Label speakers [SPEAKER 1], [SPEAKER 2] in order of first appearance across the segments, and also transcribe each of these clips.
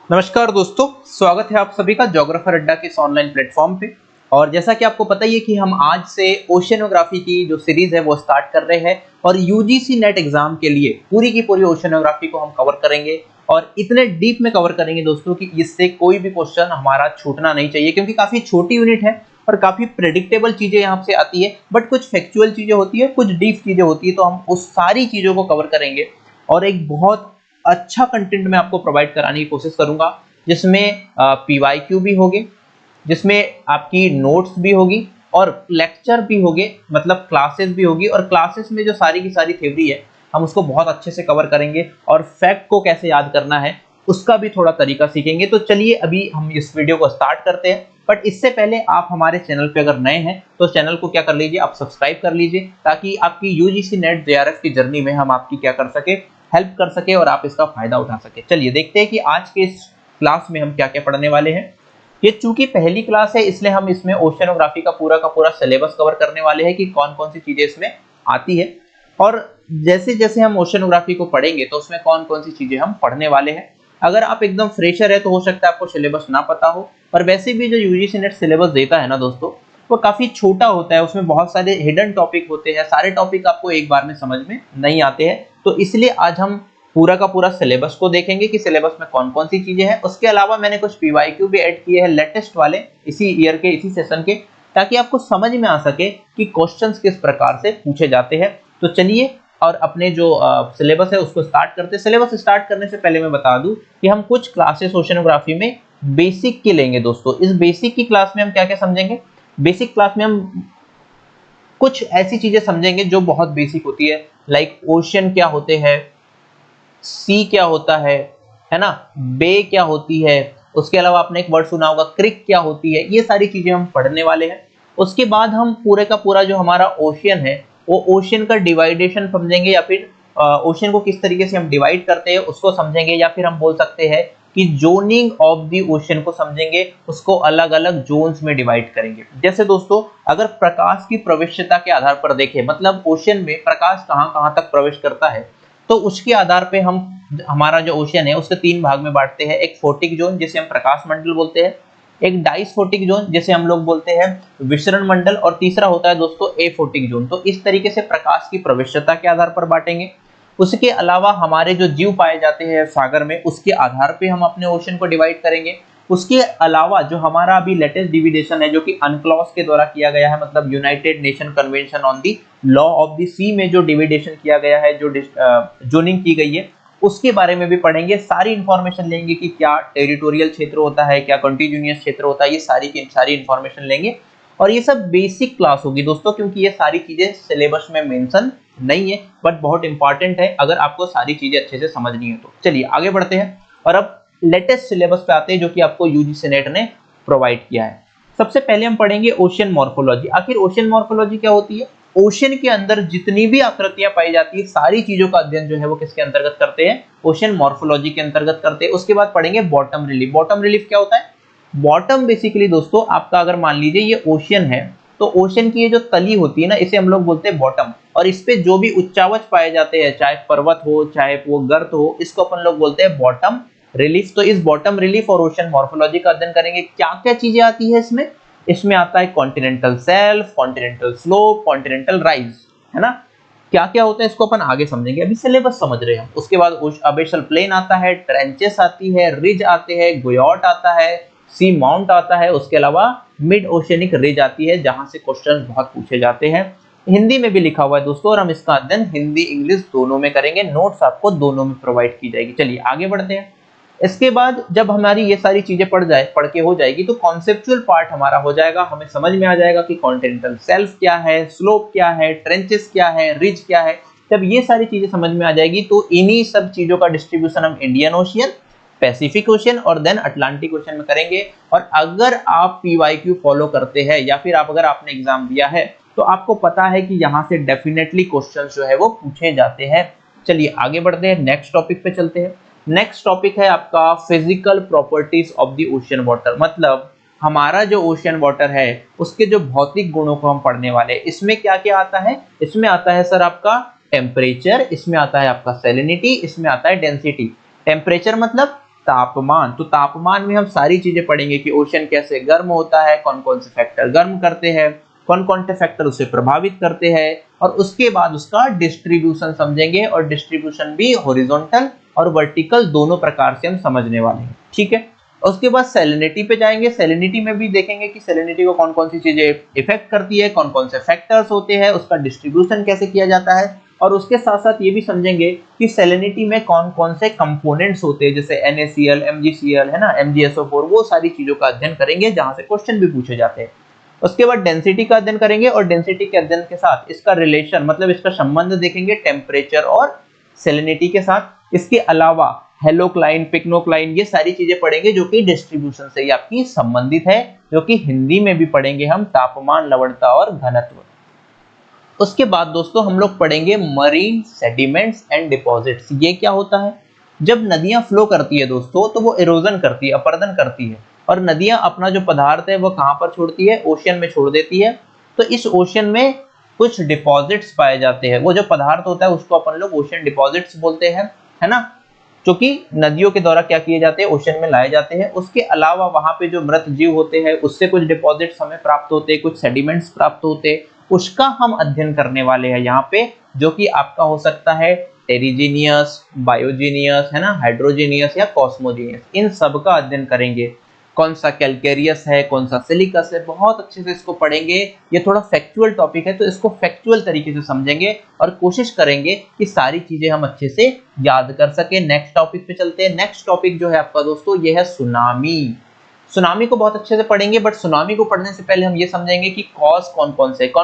[SPEAKER 1] नमस्कार दोस्तों, स्वागत है आप सभी का ज्योग्राफर अड्डा के इस ऑनलाइन प्लेटफॉर्म पे। और जैसा कि आपको पता ही है कि हम आज से ओशियनोग्राफी की जो सीरीज है वो स्टार्ट कर रहे हैं और यूजीसी नेट एग्जाम के लिए पूरी की पूरी ओशियनोग्राफी को हम कवर करेंगे और इतने डीप में कवर करेंगे दोस्तों कि इससे कोई भी क्वेश्चन हमारा छूटना नहीं चाहिए, क्योंकि काफी छोटी यूनिट है और काफी प्रेडिक्टेबल चीजें यहाँ से आती है, बट कुछ फैक्चुअल चीजें होती है, कुछ डीप चीजें होती है, तो हम उस सारी चीजों को कवर करेंगे और एक बहुत अच्छा कंटेंट मैं आपको प्रोवाइड कराने की कोशिश करूंगा, जिसमें पीवाईक्यू भी होंगे, जिसमें आपकी नोट्स भी होगी और लेक्चर भी होंगे, मतलब क्लासेस भी होगी। और क्लासेस में जो सारी की सारी थ्योरी है हम उसको बहुत अच्छे से कवर करेंगे और फैक्ट को कैसे याद करना है उसका भी थोड़ा तरीका सीखेंगे। तो चलिए अभी हम इस वीडियो को स्टार्ट करते हैं, बट इससे पहले आप हमारे चैनल पे अगर नए हैं तो चैनल को क्या कर लीजिए, आप सब्सक्राइब कर लीजिए, ताकि आपकी यूजीसी नेट जेआरएफ की जर्नी में हम आपकी क्या कर सके, हेल्प कर सके और आप इसका फायदा उठा सके। चलिए देखते हैं कि आज के इस क्लास में हम क्या क्या पढ़ने वाले हैं। ये चूंकि पहली क्लास है इसलिए हम इसमें ओशियनोग्राफी का पूरा सिलेबस कवर करने वाले हैं कि कौन कौन सी चीजें इसमें आती है और जैसे जैसे हम ओशियनोग्राफी को पढ़ेंगे तो उसमें कौन कौन सी चीजें हम पढ़ने वाले हैं। अगर आप एकदम फ्रेशर है तो हो सकता है आपको सिलेबस ना पता हो, पर वैसे भी जो यूजीसी नेट सिलेबस देता है ना दोस्तों, वो काफी छोटा होता है, उसमें बहुत सारे हिडन टॉपिक होते हैं, सारे टॉपिक आपको एक बार में समझ में नहीं आते हैं। तो इसलिए आज हम पूरा का पूरा सिलेबस को देखेंगे कि सिलेबस में कौन कौन सी चीजें हैं। उसके अलावा मैंने कुछ पीवाईक्यू भी ऐड किए हैं लेटेस्ट वाले, इसी ईयर के, इसी सेशन के, ताकि आपको समझ में आ सके कि क्वेश्चंस किस प्रकार से पूछे जाते हैं। तो चलिए और अपने जो सिलेबस है उसको स्टार्ट करते हैं। सिलेबस स्टार्ट करने से पहले मैं बता दूं कि हम कुछ क्लासेस ओशियनोग्राफी में बेसिक की लेंगे दोस्तों। इस बेसिक की क्लास में हम क्या क्या समझेंगे, बेसिक क्लास में हम कुछ ऐसी चीजें समझेंगे जो बहुत बेसिक होती है, लाइक ओशियन क्या होते हैं, सी क्या होता है ना, बे क्या होती है, उसके अलावा आपने एक वर्ड सुना होगा क्रिक क्या होती है, ये सारी चीजें हम पढ़ने वाले हैं। उसके बाद हम पूरे का पूरा जो हमारा ओशियन है वो ओशियन का डिवाइडेशन समझेंगे, या फिर ओशियन को किस तरीके से हम डिवाइड करते हैं उसको समझेंगे, या फिर हम बोल सकते हैं कि जोनिंग ऑफ द ओशियन को समझेंगे, उसको अलग अलग जोन्स में डिवाइड करेंगे। जैसे दोस्तों अगर प्रकाश की प्रवेश्यता के आधार पर देखें, मतलब ओशियन में प्रकाश कहां कहां तक प्रवेश करता है, तो उसके आधार पे हम हमारा जो ओशियन है उसके तीन भाग में बांटते हैं। एक फोटिक जोन जिसे हम प्रकाश मंडल बोलते हैं, एक डाइसफोटिक जोन जिसे हम लोग बोलते हैं विसरण मंडल, और तीसरा होता है दोस्तों एफोटिक जोन। तो इस तरीके से प्रकाश की प्रवेश्यता के आधार पर बांटेंगे। उसके अलावा हमारे जो जीव पाए जाते हैं सागर में उसके आधार पे हम अपने ओशन को डिवाइड करेंगे। उसके अलावा जो हमारा अभी लेटेस्ट डिविडेशन है जो कि अनक्लॉस के द्वारा किया गया है, मतलब United Nation convention on the law of the sea में जो डिविडेशन किया गया है, जो जोनिंग की गई है, उसके बारे में भी पढ़ेंगे। सारी इंफॉर्मेशन लेंगे कि क्या टेरिटोरियल क्षेत्र होता है, क्या कॉन्टिन्यूअस क्षेत्र होता है, ये सारी की सारी इंफॉर्मेशन लेंगे। और ये सब बेसिक क्लास होगी दोस्तों, क्योंकि ये सारी चीजें सिलेबस में मेंशन नहीं है, बट बहुत इंपॉर्टेंट है अगर आपको सारी चीजें अच्छे से समझनी है तो। चलिए आगे बढ़ते हैं और अब लेटेस्ट सिलेबस पे आते हैं जो कि आपको यूजीसी नेट ने प्रोवाइड किया है। सबसे पहले हम पढ़ेंगे ओशियन मॉर्फोलॉजी। आखिर ओशियन मॉर्फोलॉजी क्या होती है? ओशियन के अंदर जितनी भी आकृतियां पाई जाती है सारी चीजों का अध्ययन जो है वो किसके अंतर्गत करते हैं, ओशियन मॉर्फोलॉजी के अंतर्गत करते हैं। उसके बाद पढ़ेंगे बॉटम रिलीफ। बॉटम रिलीफ क्या होता है? बॉटम बेसिकली दोस्तों आपका, अगर मान लीजिए ये ओशियन है तो ओशियन की ये जो तली होती है ना, इसे हम लोग बोलते हैं बॉटम, और इस पे जो भी उच्चावच पाए जाते हैं, चाहे पर्वत हो चाहे वो गर्त हो, इसको अपन लोग बोलते हैं बॉटम रिलीफ। तो इस बॉटम रिलीफ और ओशियन मॉर्फोलॉजी का अध्ययन करेंगे। क्या क्या चीजें आती है इसमें? इसमें आता है continental shelf, continental slope, continental rise, है ना। क्या क्या होता है इसको अपन आगे समझेंगे, अभी सिलेबस समझ रहे हैं। उसके बाद अबेशल प्लेन आता है, ट्रेंचेस आती है, रिज आते हैं, गोयॉट आता है, सी माउंट आता है, उसके अलावा मिड ओशियनिक रिज आती है, जहां से क्वेश्चन बहुत पूछे जाते हैं। हिंदी में भी लिखा हुआ है दोस्तों, और हम इसका अध्ययन हिंदी इंग्लिश दोनों में करेंगे। नोट्स आपको दोनों में प्रोवाइड की जाएगी। चलिए आगे बढ़ते हैं। इसके बाद जब हमारी ये सारी चीजें पढ़ के हो जाएगी तो कॉन्सेप्चुअल पार्ट हमारा हो जाएगा। हमें समझ में आ जाएगा कि कॉन्टिनेंटल शेल्फ क्या है, स्लोप क्या है, ट्रेंचेस क्या है, रिज क्या है। जब ये सारी चीजें समझ में आ जाएगी तो इन्हीं सब चीजों का डिस्ट्रीब्यूशन हम इंडियन ओशियन, पैसिफिक ओशियन और देन अटलांटिक ओशियन में करेंगे। और अगर आप पीवाईक्यू फॉलो करते हैं या फिर अगर आपने एग्जाम दिया है तो आपको पता है कि यहाँ से डेफिनेटली क्वेश्चन जो है वो पूछे जाते हैं। चलिए आगे बढ़ते हैं, नेक्स्ट टॉपिक पे चलते हैं। नेक्स्ट टॉपिक है आपका physical properties of the ocean water, मतलब हमारा जो ओशियन वाटर है उसके जो भौतिक गुणों को हम पढ़ने वाले हैं। इसमें क्या क्या आता है? इसमें आता है सर आपका टेम्परेचर, इसमें आता है आपका सैलिनिटी, इसमें आता है डेंसिटी। टेम्परेचर मतलब तापमान, तो तापमान में हम सारी चीजें पढ़ेंगे कि ओशन कैसे गर्म होता है, कौन कौन से फैक्टर गर्म करते हैं, कौन कौन से फैक्टर उसे प्रभावित करते हैं, और उसके बाद उसका डिस्ट्रीब्यूशन समझेंगे, और डिस्ट्रीब्यूशन भी हॉरिजॉन्टल और वर्टिकल दोनों प्रकार से हम समझने वाले हैं, ठीक है। उसके बाद सैलिनिटी पे जाएंगे। सैलिनिटी में भी देखेंगे कि सैलिनिटी को कौन कौन सी चीजें इफेक्ट करती है, कौन कौन से फैक्टर्स होते हैं, उसका डिस्ट्रीब्यूशन कैसे किया जाता है, और उसके साथ साथ ये भी समझेंगे कि सैलिनिटी में कौन कौन से कंपोनेंट्स होते हैं, जैसे NaCl, MgCl, है ना, MgSO4, वो सारी चीजों का अध्ययन करेंगे जहां से क्वेश्चन भी पूछे जाते हैं। उसके बाद डेंसिटी का अध्ययन करेंगे, और डेंसिटी के अध्ययन के साथ इसका रिलेशन, मतलब इसका संबंध देखेंगे टेम्परेचर और सैलिनिटी के साथ। इसके अलावा हेलोक्लाइन, पिक्नोक्लाइन, ये सारी चीजें पढ़ेंगे जो कि डिस्ट्रीब्यूशन से ही आपकी संबंधित है, जो कि हिंदी में भी पढ़ेंगे हम, तापमान, लवणता और घनत्व। उसके बाद दोस्तों हम लोग पढ़ेंगे मरीन सेडिमेंट्स एंड डिपॉजिट्स। ये क्या होता है? जब नदियां फ्लो करती है दोस्तों, तो वो इरोजन करती है, अपरदन करती है, और नदियां अपना जो पदार्थ है वो कहां पर छोड़ती है? ओशन में छोड़ देती है। तो इस ओशन में कुछ डिपॉजिट्स पाए जाते हैं। वो जो पदार्थ होता है उसको अपन लोग ओशन डिपॉजिट्स बोलते हैं, है ना, जो कि नदियों के द्वारा क्या किए जाते हैं? ओशन में लाए जाते हैं। उसके अलावा वहां पे जो मृत जीव होते हैं उससे कुछ डिपॉजिट्स हमें प्राप्त होते हैं, कुछ सेडिमेंट्स प्राप्त होते हैं, उसका हम अध्ययन करने वाले हैं यहाँ पे, जो कि आपका हो सकता है टेरिजीनियस, बायोजीनियस, है ना, हाइड्रोजीनियस या कॉस्मोजीनियस, इन सब का अध्ययन करेंगे। कौन सा कैलकेरियस है, कौन सा सिलिकस है, बहुत अच्छे से इसको पढ़ेंगे। ये थोड़ा फैक्चुअल टॉपिक है तो इसको फैक्चुअल तरीके से समझेंगे और कोशिश करेंगे कि सारी चीजें हम अच्छे से याद कर सके। नेक्स्ट टॉपिक पे चलते हैं। नेक्स्ट टॉपिक जो है आपका दोस्तों ये है सुनामी। सुनामी को बहुत अच्छे से पढ़ेंगे, बट सुनामी को पढ़ने से पहले हम ये समझेंगे कि कॉज कौन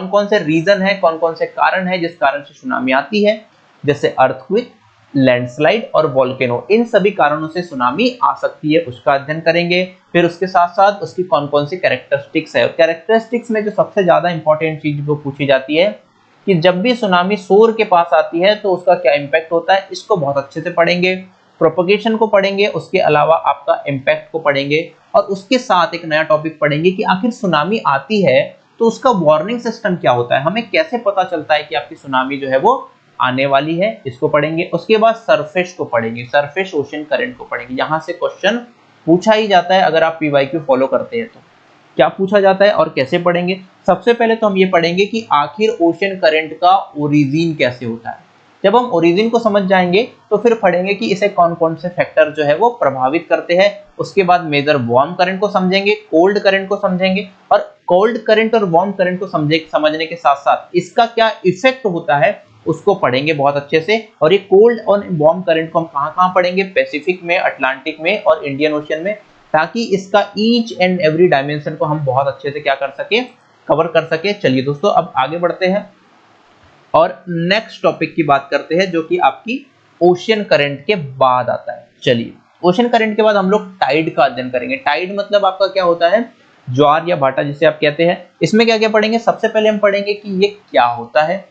[SPEAKER 1] कौन से रीजन है, कौन कौन से कारण है जिस कारण से सुनामी आती है, जैसे अर्थक्वेक, लैंडस्लाइड और वोल्केनो, इन सभी कारणों से सुनामी आ सकती है, उसका अध्ययन करेंगे। फिर उसके साथ साथ उसकी कौन कौन सी कैरेक्टरिस्टिक्स है। कैरेक्टरिस्टिक्स में जो सबसे ज्यादा इंपॉर्टेंट चीज वो पूछी जाती है कि जब भी सुनामी शोर के पास आती है तो उसका क्या इंपैक्ट होता है, इसको बहुत अच्छे से पढ़ेंगे। प्रोपगेशन को पढ़ेंगे, उसके अलावा आपका इंपैक्ट को पढ़ेंगे, और उसके साथ एक नया टॉपिक पढ़ेंगे कि आखिर सुनामी आती है तो उसका वार्निंग सिस्टम क्या होता है, हमें कैसे पता चलता है कि आपकी सुनामी जो है वो आने वाली है, इसको पढ़ेंगे। उसके बाद सरफेस को पढ़ेंगे, सरफेस ओशन करंट को पढ़ेंगे। यहाँ से क्वेश्चन पूछा ही जाता है, अगर आप PYQ फॉलो करते हैं तो क्या पूछा जाता है और कैसे पढ़ेंगे। सबसे पहले तो हम ये पढ़ेंगे कि आखिर ओशन करंट का ओरिजिन कैसे होता है। जब हम ओरिजिन को समझ जाएंगे तो फिर पढ़ेंगे कि इसे कौन कौन से फैक्टर जो है वो प्रभावित करते हैं। उसके बाद मेजर वार्म करंट को समझेंगे, कोल्ड करंट को समझेंगे, और कोल्ड करंट और वार्म करंट को समझने के साथ साथ इसका क्या इफेक्ट होता है उसको पढ़ेंगे बहुत अच्छे से। और ये कोल्ड और वार्म करंट को हम कहाँ पढ़ेंगे? पैसिफिक में, अटलांटिक में और इंडियन ओशन में, ताकि इसका ईच एंड एवरी डायमेंशन को हम बहुत अच्छे से क्या कर सके, कवर कर सके। चलिए दोस्तों अब आगे बढ़ते हैं और नेक्स्ट टॉपिक की बात करते हैं, जो कि आपकी ओशन करंट के बाद आता है। चलिए, ओशन करंट के बाद हम लोग टाइड का अध्ययन करेंगे। टाइड मतलब आपका क्या होता है? ज्वार या भाटा जिसे आप कहते हैं। इसमें क्या क्या पढ़ेंगे? सबसे पहले हम पढ़ेंगे कि ये क्या होता है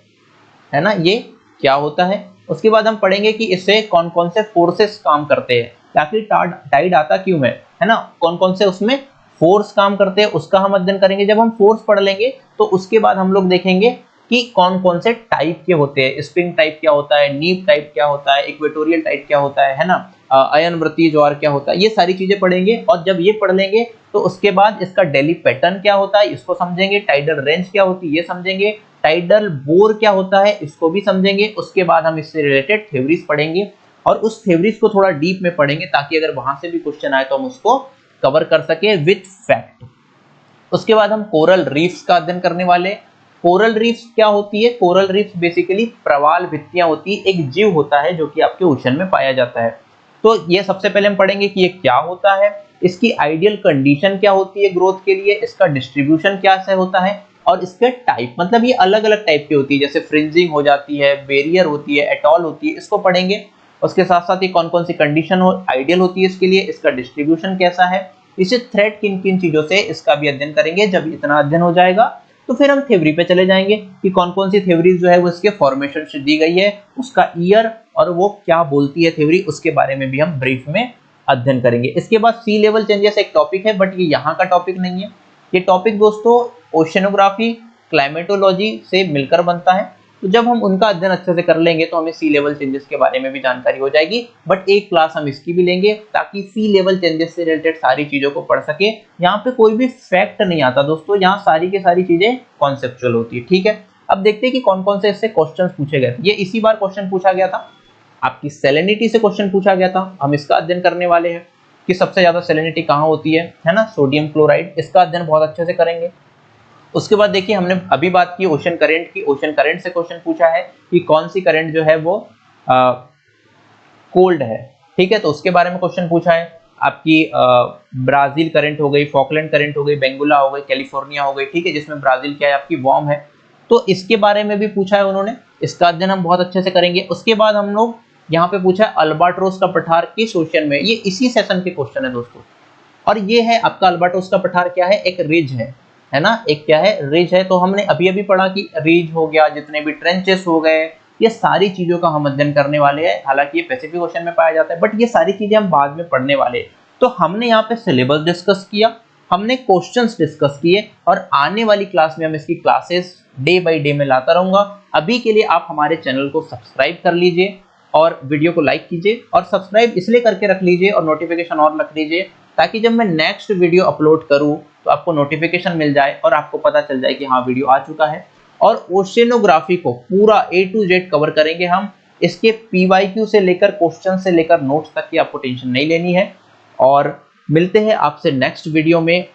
[SPEAKER 1] ना, ये क्या होता है। उसके बाद हम पढ़ेंगे कि इससे कौन कौन से फोर्सेस काम करते हैं, ताकि टाइड आता क्यों है ना, कौन कौन से उसमें फोर्स काम करते हैं, उसका हम अध्ययन करेंगे। जब हम फोर्स पढ़ लेंगे तो उसके बाद हम लोग देखेंगे कि कौन कौन से टाइप के होते हैं। स्प्रिंग टाइप क्या होता है, नीप टाइप क्या होता है, इक्वेटोरियल टाइप क्या होता है ना, अयन वृत्तीय ज्वार क्या होता है, ये सारी चीजें पढ़ेंगे। और जब ये पढ़ लेंगे तो उसके बाद इसका डेली पैटर्न क्या होता है इसको समझेंगे, टाइडल रेंज क्या होती है ये समझेंगे, टाइडल बोर क्या होता है इसको भी समझेंगे। उसके बाद हम इससे रिलेटेड थ्योरीज पढ़ेंगे और उस थ्योरीज को थोड़ा डीप में पढ़ेंगे, ताकि अगर वहां से भी क्वेश्चन आए तो हम उसको कवर कर सके विथ फैक्ट। उसके बाद हम कोरल रीफ्स का अध्ययन करने वाले। कोरल रीफ्स क्या होती है? कोरल रीफ्स बेसिकली प्रवाल भित्तियां होती है, एक जीव होता है जो कि आपके ओशन में पाया जाता है। तो ये सबसे पहले हम पढ़ेंगे कि ये क्या होता है, इसकी आइडियल कंडीशन क्या होती है ग्रोथ के लिए, इसका डिस्ट्रीब्यूशन क्या से होता है, और इसके टाइप, मतलब ये अलग अलग टाइप की होती है, जैसे फ्रिंजिंग हो जाती है, बेरियर होती है, एटॉल होती है, इसको पढ़ेंगे। उसके साथ साथ ये कौन कौन सी कंडीशन आइडियल होती है इसके लिए, इसका डिस्ट्रीब्यूशन कैसा है, इसे थ्रेट किन किन चीजों से, इसका भी अध्ययन करेंगे। जब इतना अध्ययन हो जाएगा तो फिर हम थ्योरी पे चले जाएंगे कि कौन कौन सी थ्योरीज जो है वो इसके फॉर्मेशन से दी गई है, उसका ईयर और वो क्या बोलती है थ्योरी, उसके बारे में भी हम ब्रीफ में अध्ययन करेंगे। इसके बाद सी लेवल चेंजेस एक टॉपिक है, बट ये यहाँ का टॉपिक नहीं है। ये टॉपिक दोस्तों ओशनोग्राफी, क्लाइमेटोलॉजी से मिलकर बनता है। तो जब हम उनका अध्ययन अच्छे से कर लेंगे तो हमें सी लेवल चेंजेस के बारे में भी जानकारी हो जाएगी। बट एक क्लास हम इसकी भी लेंगे ताकि सी लेवल चेंजेस से रिलेटेड सारी चीजों को पढ़ सके। यहाँ पे कोई भी फैक्ट नहीं आता दोस्तों, यहाँ सारी की सारी चीजें कॉन्सेप्चुअल होती है। ठीक है, अब देखते हैं कि कौन कौन से इससे क्वेश्चन पूछे गए। ये इसी बार क्वेश्चन पूछा गया था, आपकी सैलिनिटी से क्वेश्चन पूछा गया था। हम इसका अध्ययन करने वाले हैं कि सबसे ज्यादा सैलिनिटी कहाँ होती है ना, सोडियम क्लोराइड। इसका अध्ययन बहुत अच्छे से करेंगे। उसके बाद देखिए हमने अभी बात की ओशन करंट की। ओशन करंट से क्वेश्चन पूछा है कि कौन सी करंट जो है वो कोल्ड है। ठीक है, तो उसके बारे में क्वेश्चन पूछा है। आपकी ब्राजील करंट हो गई, फॉकलैंड करंट हो गई, बेंगुला हो गई, कैलिफोर्निया हो गई। ठीक है, जिसमें ब्राजील क्या है आपकी वार्म है, तो इसके बारे में भी पूछा है उन्होंने। इसका अध्ययन हम बहुत अच्छे से करेंगे। उसके बाद हम लोग यहाँ पे पूछा है अल्बाट्रोस का पठार किस ओशन में। ये इसी सेशन के क्वेश्चन है दोस्तों। और ये है आपका अल्बाट्रोस का पठार क्या है, एक रिज है ना, एक क्या है, रिज है। तो हमने अभी अभी पढ़ा कि रिज हो गया, जितने भी ट्रेंचेस हो गए, ये सारी चीजों का हम अध्ययन करने वाले हैं। हालांकि ये पैसिफिक ओशन में पाया जाता है, बट ये सारी चीजें हम बाद में पढ़ने वाले हैं। तो हमने यहाँ पे सिलेबस डिस्कस किया, हमने क्वेश्चंस डिस्कस किए, और आने वाली क्लास में हम इसकी क्लासेस डे बाय डे में लाता रहूंगा। अभी के लिए आप हमारे चैनल को सब्सक्राइब कर लीजिए और वीडियो को लाइक कीजिए, और सब्सक्राइब इसलिए करके रख लीजिए और नोटिफिकेशन ऑन रख लीजिए ताकि जब मैं नेक्स्ट वीडियो अपलोड करूं तो आपको नोटिफिकेशन मिल जाए और आपको पता चल जाए कि हाँ वीडियो आ चुका है। और ओशियनोग्राफी को पूरा A to Z कवर करेंगे हम। इसके PYQ से लेकर क्वेश्चन से लेकर नोट्स तक की आपको टेंशन नहीं लेनी है। और मिलते हैं आपसे नेक्स्ट वीडियो में।